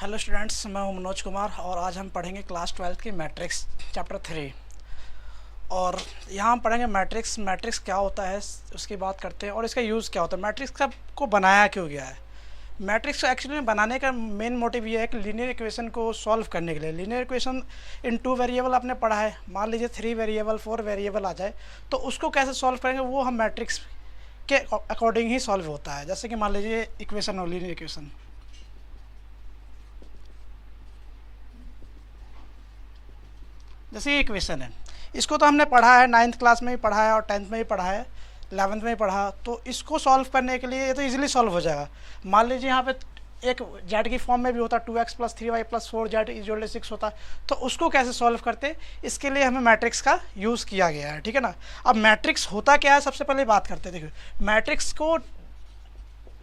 Hello students, मैं हूं मनोज कुमार और आज हम पढ़ेंगे क्लास 12 की मैट्रिक्स चैप्टर 3। और यहाँ हम पढ़ेंगे मैट्रिक्स क्या होता है उसकी बात करते हैं और इसका यूज़ क्या होता है, मैट्रिक्स का को बनाया क्यों गया है। मैट्रिक्स को एक्चुअली में बनाने का मेन मोटिव ये है कि लीनियर इक्वेशन को सॉल्व करने के लिए। लीनियर इक्वेशन इन 2 वेरिएबल आपने पढ़ा है, मान लीजिए 3 वेरिएबल 4 वेरिएबल आ जाए तो उसको कैसे सॉल्व करेंगे वो हम मैट्रिक्स के अकॉर्डिंग ही सॉल्व होता है। जैसे कि मान लीजिए इक्वेशन हो, लीनियर इक्वेशन, जैसे ये इक्वेशन है, इसको तो हमने पढ़ा है, 9th क्लास में भी पढ़ा है और 10th में भी पढ़ा है, 11th में भी पढ़ा। तो इसको सॉल्व करने के लिए ये तो इजीली सॉल्व हो जाएगा। मान लीजिए यहाँ पे एक जेड की फॉर्म में भी होता है 2x + 3y + 4z = 6 होता है, तो उसको कैसे सॉल्व करते, इसके लिए हमें मैट्रिक्स का यूज़ किया गया है। ठीक है ना। अब मैट्रिक्स होता क्या है, सबसे पहले बात करते हैं। देखिए, मैट्रिक्स को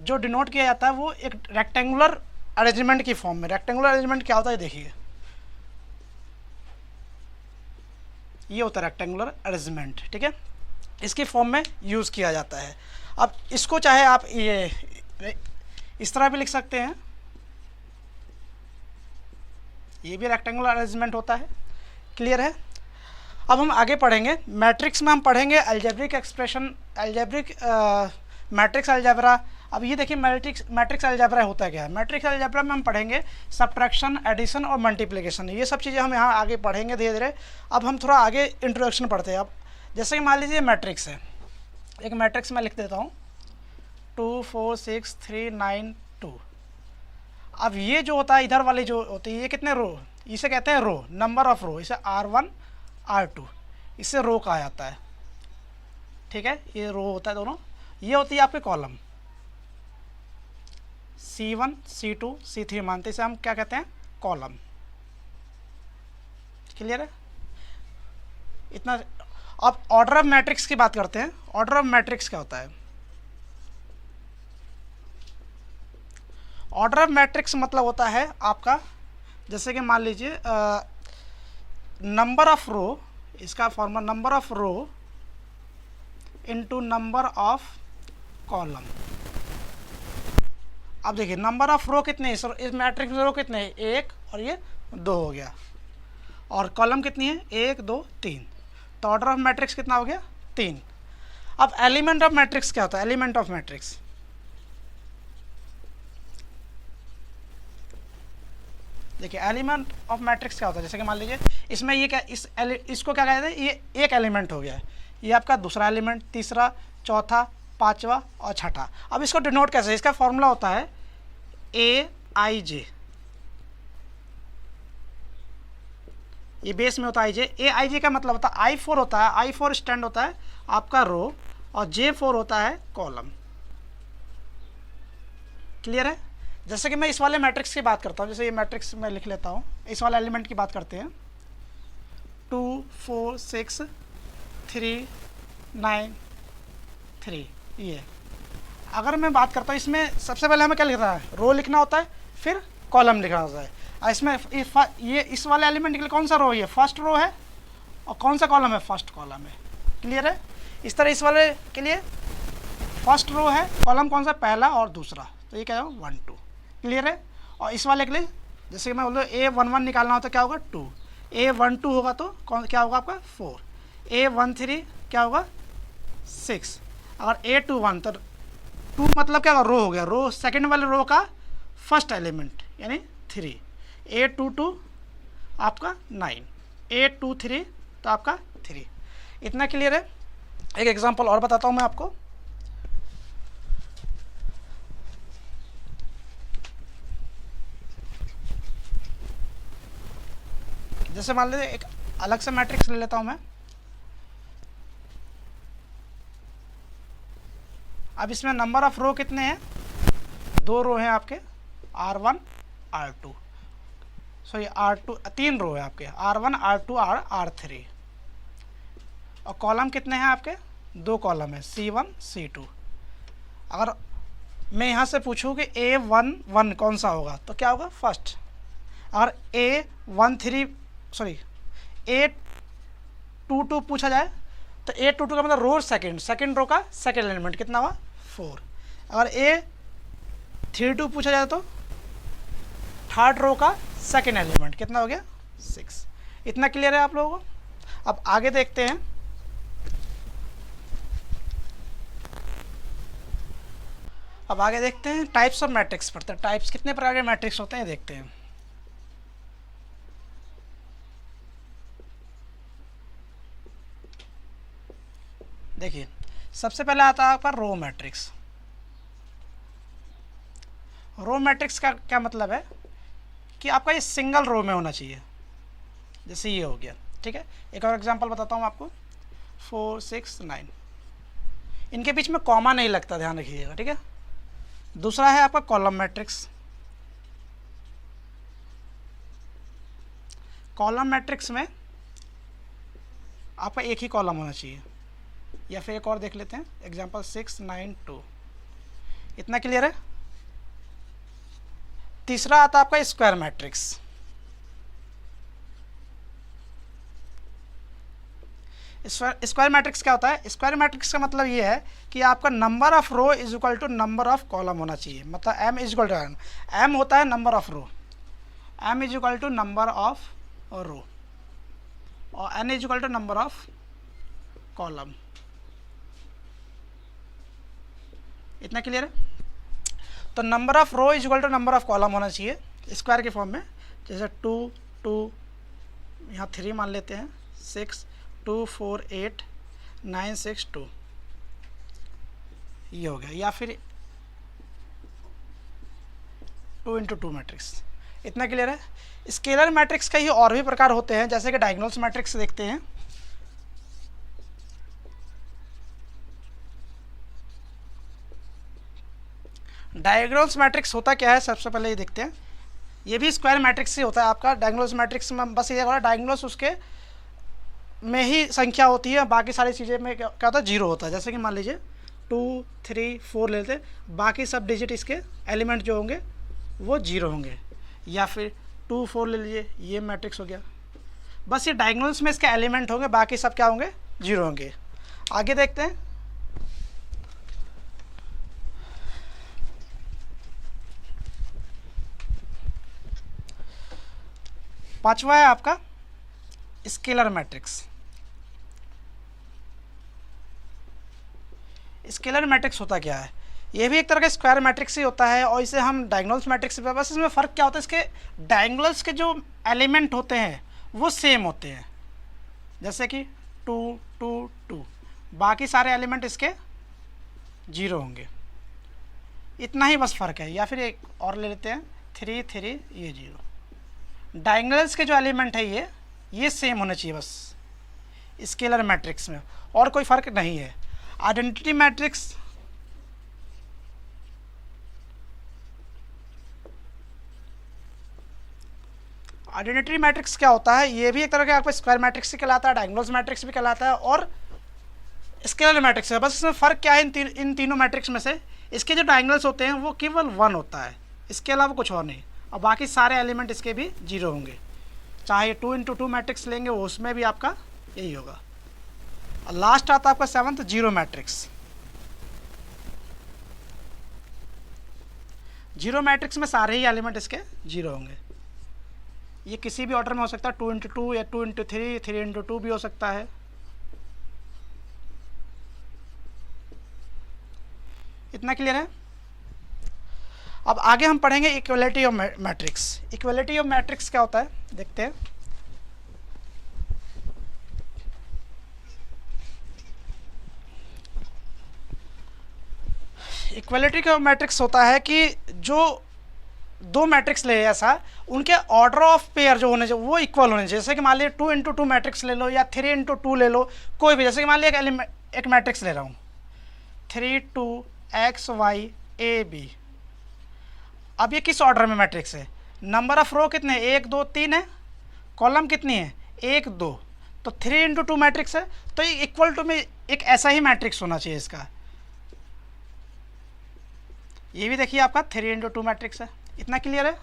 जो डिनोट किया जाता है वो एक रेक्टेंगुलर अरेंजमेंट की फॉर्म में। रेक्टेंगुलर अरेंजमेंट क्या होता है, देखिए ये होता है रेक्टेंगुलर अरेंजमेंट। ठीक है, इसकी फॉर्म में यूज़ किया जाता है। अब इसको चाहे आप ये इस तरह भी लिख सकते हैं, ये भी रेक्टेंगुलर अरेंजमेंट होता है। क्लियर है। अब हम आगे पढ़ेंगे मैट्रिक्स में, हम पढ़ेंगे algebraic expression, algebraic matrix algebra. अब ये देखिए मैट्रिक्स अलजेब्रा होता है क्या है। मैट्रिक्स अलजेब्रा में हम पढ़ेंगे सब्ट्रैक्शन, एडिशन और मल्टीप्लिकेशन, ये सब चीज़ें हम यहाँ आगे पढ़ेंगे धीरे धीरे। अब हम थोड़ा आगे इंट्रोडक्शन पढ़ते हैं। अब जैसे कि मान लीजिए मैट्रिक्स है, एक मैट्रिक्स मैं लिख देता हूँ 2 4 6 3 9 2। अब ये जो होता है इधर वाली जो होती है, ये कितने रो, इसे कहते हैं रो, नंबर ऑफ रो। इसे R1 R2 इससे रो कहा जाता है। ठीक है, ये रो होता है दोनों। ये होती है आपके कॉलम C1 C2 C3 मानते, इसे हम क्या कहते हैं, कॉलम। क्लियर है इतना। अब ऑर्डर ऑफ मैट्रिक्स की बात करते हैं। ऑर्डर ऑफ मैट्रिक्स क्या होता है। ऑर्डर ऑफ मैट्रिक्स मतलब होता है आपका, जैसे कि मान लीजिए नंबर ऑफ रो, इसका formula number of row into number of column. अब देखिए नंबर ऑफ रो कितने हैं इस मैट्रिक्स में, रो कितने हैं, 1 और ये 2 हो गया, और कॉलम कितनी है, 1 2 3। तो ऑर्डर ऑफ मैट्रिक्स कितना हो गया, 3। अब एलिमेंट ऑफ मैट्रिक्स क्या होता है, एलिमेंट ऑफ मैट्रिक्स, देखिए एलिमेंट ऑफ मैट्रिक्स क्या होता है। जैसे कि मान लीजिए इसमें ये क्या, इसको क्या कहते हैं, ये एक एलिमेंट हो गया है, ये आपका दूसरा एलिमेंट, तीसरा, चौथा, पांचवा और छठा। अब इसको डिनोट कैसे है, इसका फॉर्मूला होता है AIJ, ये बेस में होता है AIJ। AIJ का मतलब होता है I4 होता है, I4 स्टैंड होता है आपका रो, और J4 होता है कॉलम। क्लियर है। जैसे कि मैं इस वाले मैट्रिक्स की बात करता हूँ, जैसे ये मैट्रिक्स मैं लिख लेता हूँ, इस वाले एलिमेंट की बात करते हैं 2 4 6 3 9 3। ये अगर मैं बात करता हूँ, इसमें सबसे पहले हमें क्या लिखना है, रो लिखना होता है, फिर कॉलम लिखना होता है। इसमें ये इस वाले एलिमेंट के लिए कौन सा रो है, ये फर्स्ट रो है, और कौन सा कॉलम है, फर्स्ट कॉलम है। क्लियर है। इस तरह इस वाले के लिए फर्स्ट रो है, कॉलम कौन सा, पहला और दूसरा, तो ये क्या होगा 1 2। क्लियर है। और इस वाले के लिए जैसे कि मैं बोल रहा हूँ A11 निकालना होता है, क्या होगा 2, A12 होगा तो कौन क्या होगा आपका 4, A13 क्या होगा 6, अगर A21 तो 2 मतलब क्या रो हो गया, रो सेकंड वाले रो का फर्स्ट एलिमेंट यानी 3, A22 आपका 9, A23 तो आपका 3। इतना क्लियर है। एक एग्जांपल और बताता हूँ मैं आपको। जैसे मान लीजिए एक अलग से मैट्रिक्स ले लेता हूँ मैं। अब इसमें नंबर ऑफ रो कितने हैं, 2 रो हैं आपके, R1 R2, सॉरी R2, 3 रो है आपके, R1 R2 R3, और कॉलम कितने हैं आपके, 2 कॉलम है, C1 C2। अगर मैं यहाँ से पूछूँ कि A11 कौन सा होगा, तो क्या होगा फर्स्ट। अगर A22 पूछा जाए तो A22 का मतलब रो सेकंड रो का सेकंड एलिमेंट कितना हुआ 4। अगर A32 पूछा जाए तो थर्ड रो का सेकेंड एलिमेंट कितना हो गया 6। इतना क्लियर है आप लोगों को? अब आगे देखते हैं। अब आगे देखते हैं टाइप्स ऑफ मैट्रिक्स पढ़ते हैं। टाइप्स कितने प्रकार के मैट्रिक्स होते हैं देखते हैं। देखिए सबसे पहले आता है आपका रो मैट्रिक्स। रो मैट्रिक्स का क्या मतलब है कि आपका ये सिंगल रो में होना चाहिए, जैसे ये हो गया। ठीक है, एक और एग्जांपल बताता हूँ आपको, 4 6 9, इनके बीच में कॉमा नहीं लगता, ध्यान रखिएगा। ठीक है, दूसरा है आपका कॉलम मैट्रिक्स। कॉलम मैट्रिक्स में आपका एक ही कॉलम होना चाहिए। या फिर एक और देख लेते हैं, एग्जांपल 6 9 2। इतना क्लियर है? तीसरा आता है आपका स्क्वायर मैट्रिक्स। स्क्वायर मैट्रिक्स क्या होता है? स्क्वायर मैट्रिक्स का मतलब ये है कि आपका number of row is equal to number of column होना चाहिए। मतलब m is equal to m होता है number of row, m is equal to number of row, और n is equal to number of column. इतना clear है? तो number of row is equal to number of column होना चाहिए square के form में। जैसे 2 2, यहाँ 3 मान लेते हैं, 6 2 4 8 9 6 2, ये हो गया। या फिर 2 × 2 मैट्रिक्स। इतना क्लियर है? स्केलर मैट्रिक्स का ही और भी प्रकार होते हैं, जैसे कि डायगोनल्स मैट्रिक्स देखते हैं। डायगोनल्स मैट्रिक्स होता क्या है, सबसे पहले ये देखते हैं। ये भी स्क्वायर मैट्रिक्स ही होता है आपका। डायगोनल्स मैट्रिक्स में बस ये होगा, डायगोनल्स उसके में ही संख्या होती है, बाकी सारी चीज़ें में क्या होता है, जीरो होता है। जैसे कि मान लीजिए 2 3 4 ले लेते हैं, बाकी सब डिजिट इसके एलिमेंट जो होंगे वो जीरो होंगे। या फिर 2 4 ले लीजिए, ये मैट्रिक्स हो गया। बस ये डायगोनल्स में इसके एलिमेंट होंगे, बाकी सब क्या होंगे, जीरो होंगे। आगे देखते हैं। पांचवा है आपका स्केलर मैट्रिक्स। स्केलर मैट्रिक्स होता क्या है? ये भी एक तरह का स्क्वायर मैट्रिक्स ही होता है, और इसे हम डायगोनल्स मैट्रिक्स पे, बस इसमें फ़र्क क्या होता है, इसके डायगोनल्स के जो एलिमेंट होते हैं वो सेम होते हैं। जैसे कि 2 2 2, बाकी सारे एलिमेंट इसके जीरो होंगे। इतना ही बस फ़र्क है। या फिर एक और ले लेते हैं, 3 3, ये जीरो। डायगोनल्स के जो एलिमेंट है ये सेम होने चाहिए बस स्केलर मैट्रिक्स में, और कोई फ़र्क नहीं है। आइडेंटिटी मैट्रिक्स, आइडेंटिटी मैट्रिक्स क्या होता है? ये भी एक तरह का आपको स्क्वायर मैट्रिक्स भी कहलाता है, डायगोनल्स मैट्रिक्स भी कहलाता है, और स्केलर मैट्रिक्स है। बस इसमें फ़र्क क्या है इन तीनों मैट्रिक्स में से? इसके जो डायगोनल्स होते हैं वो केवल 1 होता है, इसके अलावा कुछ और नहीं, और बाकी सारे एलिमेंट इसके भी जीरो होंगे। चाहे 2 × 2 मैट्रिक्स लेंगे उसमें भी आपका यही होगा। और लास्ट आता है आपका 7th zero matrix. Zero matrix में सारे ही एलिमेंट इसके जीरो होंगे। ये किसी भी ऑर्डर में हो सकता है, 2 × 2 या 2 × 3, 3 × 2 भी हो सकता है। इतना क्लियर है? अब आगे हम पढ़ेंगे equality of matrix. Equality of matrix क्या होता है देखते हैं। इक्वलिटी का मैट्रिक्स होता है कि जो दो मैट्रिक्स ले ऐसा, उनके ऑर्डर ऑफ पेयर जो होने चाहिए वो इक्वल होने चाहिए। जैसे कि मान लीजिए 2 × 2 मैट्रिक्स ले लो या 3 × 2 ले लो, कोई भी। जैसे कि मान लीजिए एक मैट्रिक्स ले रहा हूँ, 3 2 x y a b। अब ये किस ऑर्डर में मैट्रिक्स है? नंबर ऑफ रो कितने, 1 2 3 है, कॉलम कितनी है, 1 2, तो 3 × 2 मैट्रिक्स है। तो ये इक्वल टू में एक ऐसा ही मैट्रिक्स होना चाहिए इसका। ये भी देखिए आपका 3 × 2 मैट्रिक्स है। इतना क्लियर है?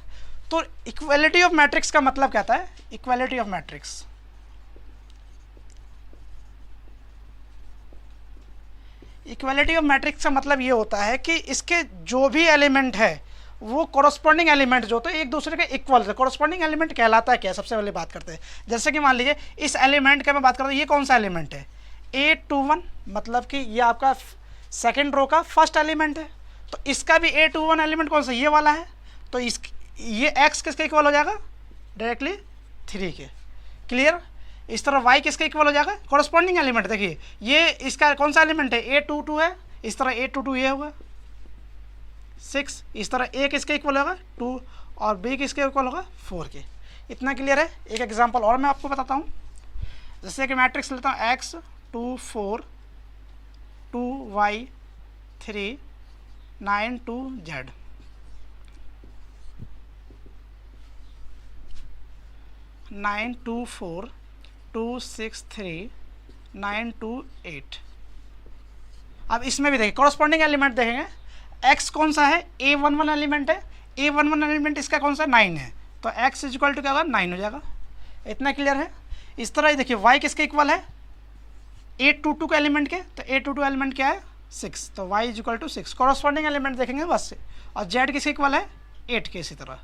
तो इक्वलिटी ऑफ मैट्रिक्स का मतलब क्या था है? Equality of matrix, equality of matrix का मतलब ये होता है कि इसके जो भी एलिमेंट है वो कॉरस्पॉन्डिंग एलिमेंट जो तो एक दूसरे के इक्वल है। कॉरस्पॉन्डिंग एलिमेंट कहलाता है क्या, सबसे पहले बात करते हैं। जैसे कि मान लीजिए इस एलिमेंट का मैं बात करता हूँ, ये कौन सा एलिमेंट है, A21, मतलब कि ये आपका सेकेंड रो का फर्स्ट एलिमेंट है। तो इसका भी A21 एलिमेंट कौन सा, ये वाला है। तो इस ये x किसके इक्वल हो जाएगा, डायरेक्टली 3 के। क्लियर। इस तरह y किसके इक्वल हो जाएगा, कॉरस्पॉन्डिंग एलिमेंट। देखिए ये इसका कौन सा एलिमेंट है, A22 है। इस तरह A22 ये होगा 6। इस तरह A किसके इक्वल होगा 2 और B किसके इक्वल होगा 4 के। इतना क्लियर है। एक एग्जांपल और मैं आपको बताता हूँ। जैसे कि मैट्रिक्स लेता हूँ x 2 4 2 y 3 9 2 z। नाइन 2 4 2 6 3 9 2 8। अब इसमें भी देखिए कॉरस्पॉन्डिंग एलिमेंट देखेंगे, x कौन सा है, A11 एलिमेंट है। A11 एलिमेंट इसका कौन सा 9 है, तो x इक्वल टू क्या होगा 9 हो जाएगा। इतना क्लियर है। इस तरह देखिए y किसके इक्वल है, A22 के एलिमेंट के, तो A22 एलिमेंट क्या है 6, तो y equal to 6। Corresponding element देखेंगे बस। और z किसके इक्वल है 8 के। इसी तरह